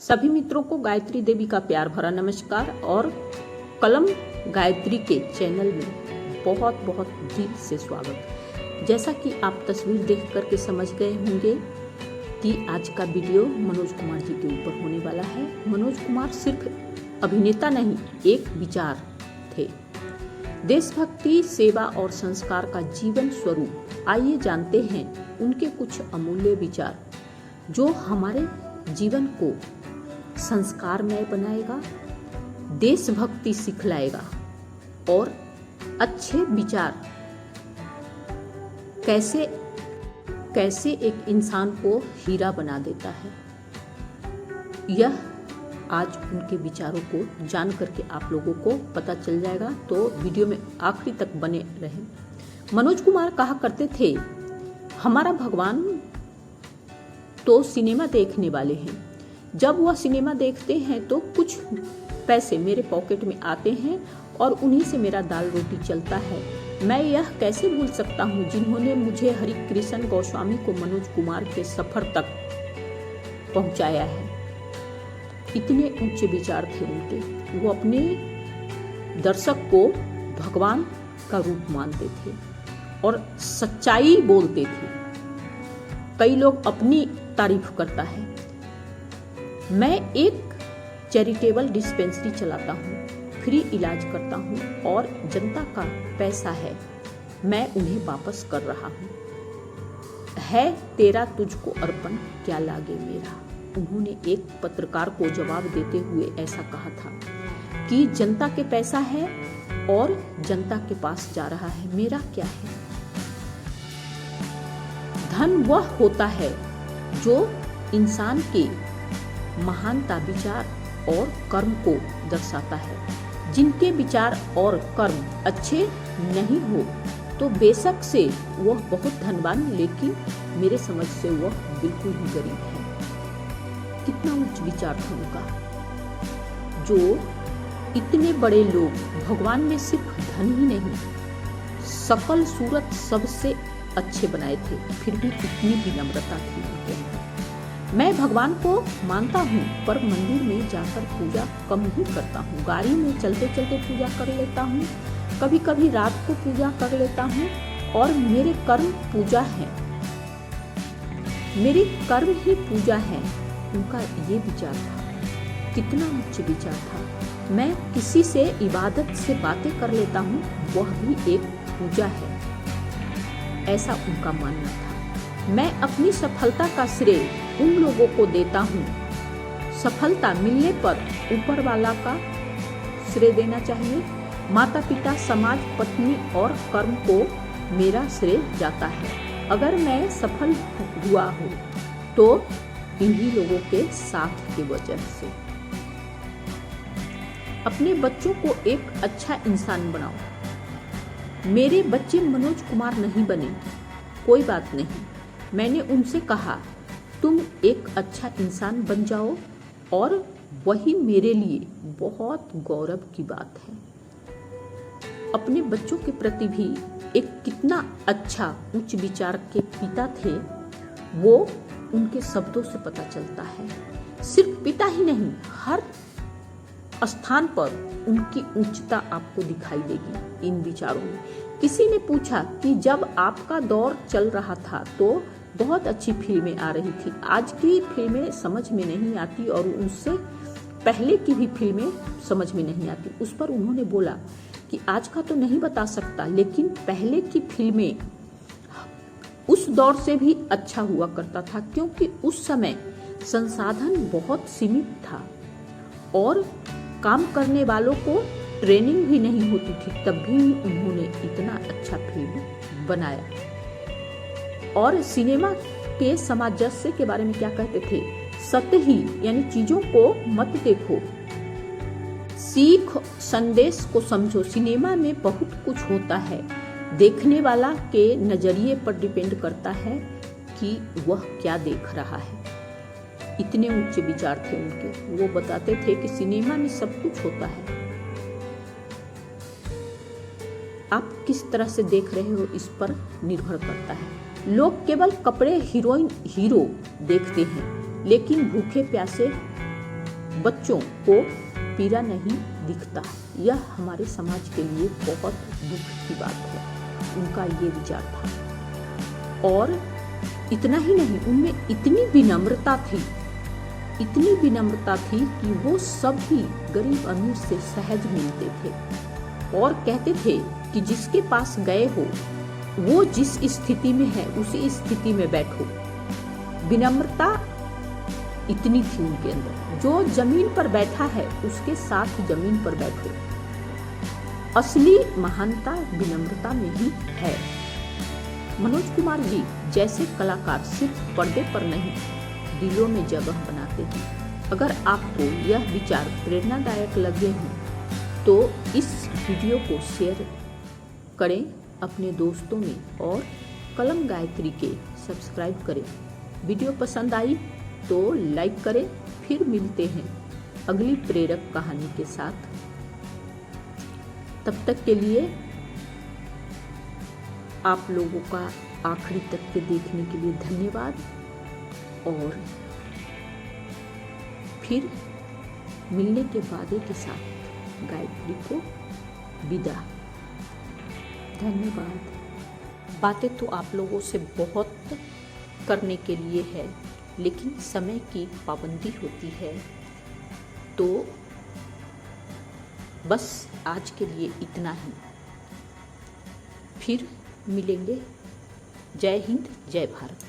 सभी मित्रों को गायत्री देवी का प्यार भरा नमस्कार और कलम गायत्री के चैनल में बहुत बहुत दिल से स्वागत। जैसा कि आप तस्वीर देख करके समझ गए होंगे कि आज का वीडियो मनोज कुमार जी के ऊपर होने वाला है। मनोज कुमार सिर्फ अभिनेता नहीं, एक विचार थे। देशभक्ति, सेवा और संस्कार का जीवन स्वरूप। आइए जानते हैं उनके कुछ अमूल्य विचार जो हमारे जीवन को संस्कारमय बनाएगा, देशभक्ति सिखलाएगा और अच्छे विचार कैसे एक इंसान को हीरा बना देता है। यह आज उनके विचारों को जान करके आप लोगों को पता चल जाएगा, तो वीडियो में आखिरी तक बने रहें। मनोज कुमार कहा करते थे, हमारा भगवान तो सिनेमा देखने वाले हैं। जब वह सिनेमा देखते हैं तो कुछ पैसे मेरे पॉकेट में आते हैं और उन्हीं से मेरा दाल रोटी चलता है। मैं यह कैसे भूल सकता हूँ जिन्होंने मुझे हरिकृष्ण गोस्वामी को मनोज कुमार के सफर तक पहुँचाया है। इतने उच्च विचार थे उनके। वो अपने दर्शक को भगवान का रूप मानते थे और सच्चाई बोलते थे। कई लोग अपनी तारीफ करता है। मैं एक चैरिटेबल डिस्पेंसरी चलाता हूँ, फ्री इलाज करता हूँ और जनता का पैसा है, मैं उन्हें वापस कर रहा हूँ। है तेरा तुझको अर्पण, क्या लागे मेरा। उन्होंने एक पत्रकार को जवाब देते हुए ऐसा कहा था कि जनता के पैसा है और जनता के पास जा रहा है, मेरा क्या है। धन वह होता है जो इंसान के महानता, विचार और कर्म को दर्शाता है। जिनके विचार और कर्म अच्छे नहीं हो तो बेशक से वह बहुत धनवान, लेकिन मेरे समझ से वह बिल्कुल ही गरीब है। कितना उच्च विचार था उनका। जो इतने बड़े लोग, भगवान ने सिर्फ धन ही नहीं, सकल सूरत सबसे अच्छे बनाए थे, फिर भी इतनी विनम्रता थी उनके अंदर। मैं भगवान को मानता हूँ पर मंदिर में जाकर पूजा कम ही करता हूँ। गाड़ी में चलते चलते पूजा कर लेता हूँ, कभी कभी रात को पूजा कर लेता हूँ और मेरे कर्म पूजा है, मेरे कर्म ही पूजा है। उनका ये विचार था। कितना उच्च विचार था। मैं किसी से इबादत से बातें कर लेता हूँ, वह भी एक पूजा है, ऐसा उनका मानना था। मैं अपनी सफलता का श्रेय उन लोगों को देता हूँ। सफलता मिलने पर ऊपर वाला का श्रेय देना चाहिए। माता पिता, समाज, पत्नी और कर्म को मेरा श्रेय जाता है। अगर मैं सफल हुआ हूँ तो इन्हीं लोगों के साथ की वजह से। अपने बच्चों को एक अच्छा इंसान बनाओ। मेरे बच्चे मनोज कुमार नहीं बने, कोई बात नहीं। मैंने उनसे कहा, तुम एक अच्छा इंसान बन जाओ और वही मेरे लिए बहुत गौरव की बात है। अपने बच्चों के प्रति भी एक कितना अच्छा उच्च विचार के पिता थे, वो उनके शब्दों से पता चलता है। सिर्फ पिता ही नहीं, हर स्थान पर उनकी उच्चता आपको दिखाई देगी इन विचारों में। किसी ने पूछा कि जब आपका दौर चल रहा था तो बहुत अच्छी फिल्में आ रही थी, आज की फिल्में समझ में नहीं आती और उससे पहले की भी फिल्में समझ में नहीं आती। उस पर उन्होंने बोला कि आज का तो नहीं बता सकता, लेकिन पहले की फिल्में उस दौर से भी अच्छा हुआ करता था, क्योंकि उस समय संसाधन बहुत सीमित था और काम करने वालों को ट्रेनिंग भी नहीं होती थी, तब भी उन्होंने इतना अच्छा फिल्म बनाया। और सिनेमा के सामंजस्य के बारे में क्या कहते थे, सतही यानी चीजों को मत देखो, सीख संदेश को समझो। सिनेमा में बहुत कुछ होता है, देखने वाला के नजरिए पर डिपेंड करता है कि वह क्या देख रहा है। इतने उच्च विचार थे उनके। वो बताते थे कि सिनेमा में सब कुछ होता है, आप किस तरह से देख रहे हो इस पर निर्भर करता है। लोग केवल कपड़े, हीरोइन, हीरो देखते हैं, लेकिन भूखे प्यासे बच्चों को पीड़ा नहीं दिखता। यह हमारे समाज के लिए बहुत दुख की बात है। उनका ये विचार था। और इतना ही नहीं, उनमें इतनी विनम्रता थी कि वो सभी गरीब अमीर से सहज मिलते थे और कहते थे कि जिसके पास गए हो वो जिस स्थिति में है उसी स्थिति में बैठो। विनम्रता इतनी थी उनके अंदर। जो जमीन पर बैठा है उसके साथ जमीन पर बैठो। असली महानता विनम्रता में ही है। मनोज कुमार जी जैसे कलाकार सिर्फ पर्दे पर नहीं, दिलों में जगह बनाते हैं। अगर आपको यह विचार प्रेरणादायक लगे हों तो इस वीडियो को शेयर करें अपने दोस्तों में और कलम गायत्री के सब्सक्राइब करें। वीडियो पसंद आई तो लाइक करें। फिर मिलते हैं अगली प्रेरक कहानी के साथ। तब तक के लिए आप लोगों का आखिरी तक के देखने के लिए धन्यवाद और फिर मिलने के वादे के साथ गायत्री को विदा। धन्यवाद। बातें तो आप लोगों से बहुत करने के लिए है, लेकिन समय की पाबंदी होती है। तो बस आज के लिए इतना ही। फिर मिलेंगे। जय हिंद, जय भारत।